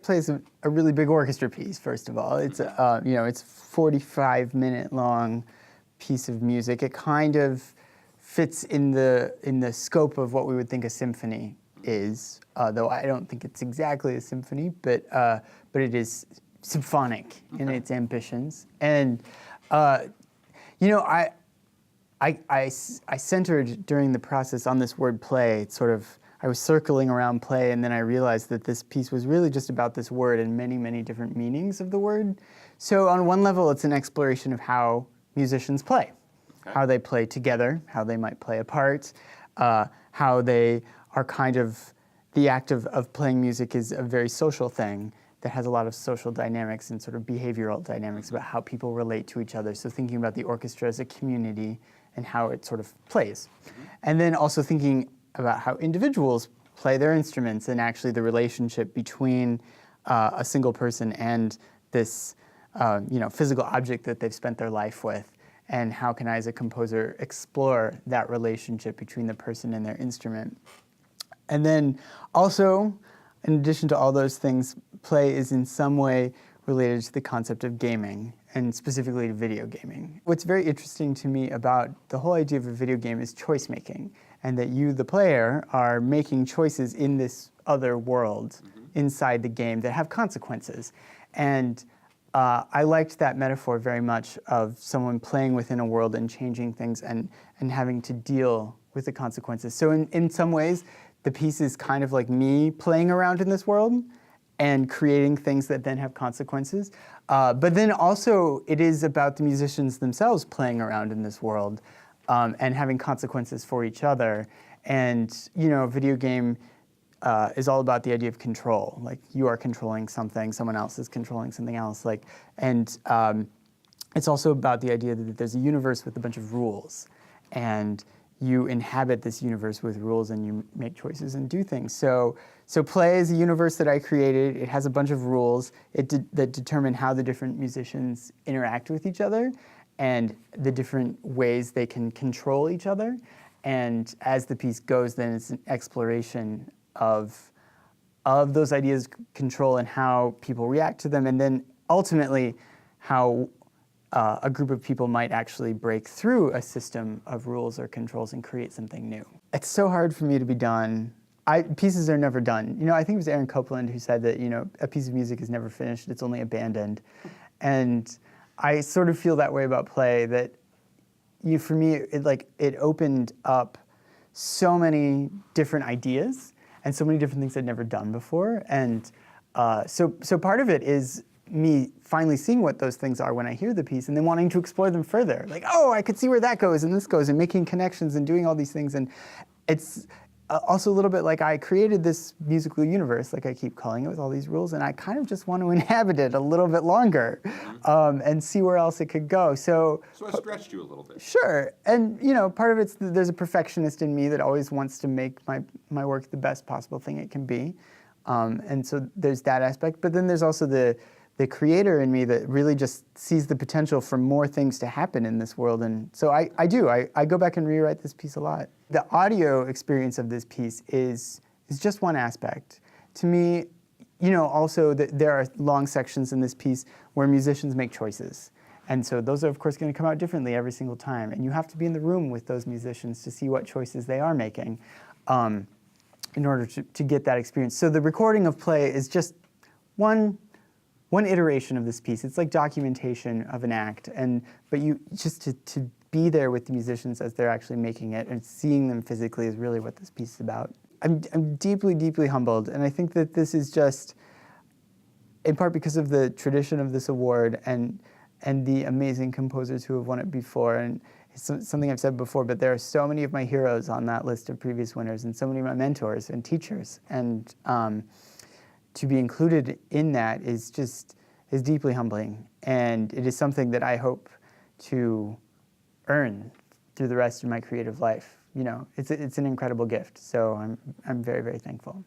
Plays a really big orchestra piece, first of all. It's you know, it's 45-minute long piece of music. It kind of fits in the scope of what we would think a symphony is, though I don't think it's exactly a symphony, but it is symphonic in its ambitions. And you know, I centered during the process on this word play. It's sort of, I was circling around play, and then I realized that this piece was really just about this word and many, many different meanings of the word. So on one level, it's an exploration of how musicians play, how they play together, how they might play apart, how they are kind of, the act of playing music is a very social thing that has a lot of social dynamics and sort of behavioral dynamics about how people relate to each other. So thinking about the orchestra as a community and how it sort of plays. And then also thinking about how individuals play their instruments and actually the relationship between a single person and this you know, physical object that they've spent their life with, and how can I as a composer explore that relationship between the person and their instrument. And then also, in addition to all those things, play is in some way related to the concept of gaming, and specifically to video gaming. What's very interesting to me about the whole idea of a video game is choice making, and that you, the player, are making choices in this other world inside the game that have consequences. And I liked that metaphor very much of someone playing within a world and changing things and having to deal with the consequences. So in some ways, the piece is kind of like me playing around in this world and creating things that then have consequences. But then also, it is about the musicians themselves playing around in this world and having consequences for each other. And you know, a video game is all about the idea of control. Like, you are controlling something, someone else is controlling something else. Like, and it's also about the idea that there's a universe with a bunch of rules, and you inhabit this universe with rules, and you make choices and do things. So play is a universe that I created. It has a bunch of rules that determine how the different musicians interact with each other and the different ways they can control each other. And as the piece goes, then it's an exploration of those ideas of control and how people react to them, and then ultimately how a group of people might actually break through a system of rules or controls and create something new. It's so hard for me to be done. Pieces are never done. You know, I think it was Aaron Copland who said that, you know, a piece of music is never finished, it's only abandoned. And I sort of feel that way about play, that for me, it opened up so many different ideas and so many different things I'd never done before. And so part of it is me finally seeing what those things are when I hear the piece, and then wanting to explore them further. Like, oh, I could see where that goes and this goes, and making connections and doing all these things. And it's also a little bit like I created this musical universe, like I keep calling it, with all these rules, and I kind of just want to inhabit it a little bit longer and see where else it could go. So it stretched you a little bit. Sure. And you know, part of it's there's a perfectionist in me that always wants to make my work the best possible thing it can be. And so there's that aspect. But then there's also the creator in me that really just sees the potential for more things to happen in this world. And so I go back and rewrite this piece a lot. The audio experience of this piece is just one aspect. To me, you know, also there are long sections in this piece where musicians make choices. And so those are, of course, going to come out differently every single time. And you have to be in the room with those musicians to see what choices they are making in order to get that experience. So the recording of play is just one iteration of this piece. It's like documentation of an act, but you just to be there with the musicians as they're actually making it and seeing them physically is really what this piece is about. I'm deeply, deeply humbled, and I think that this is just in part because of the tradition of this award and the amazing composers who have won it before. And it's something I've said before, but there are so many of my heroes on that list of previous winners, and so many of my mentors and teachers, and to be included in that is deeply humbling, and it is something that I hope to earn through the rest of my creative life. You know, it's an incredible gift, so I'm very, very thankful.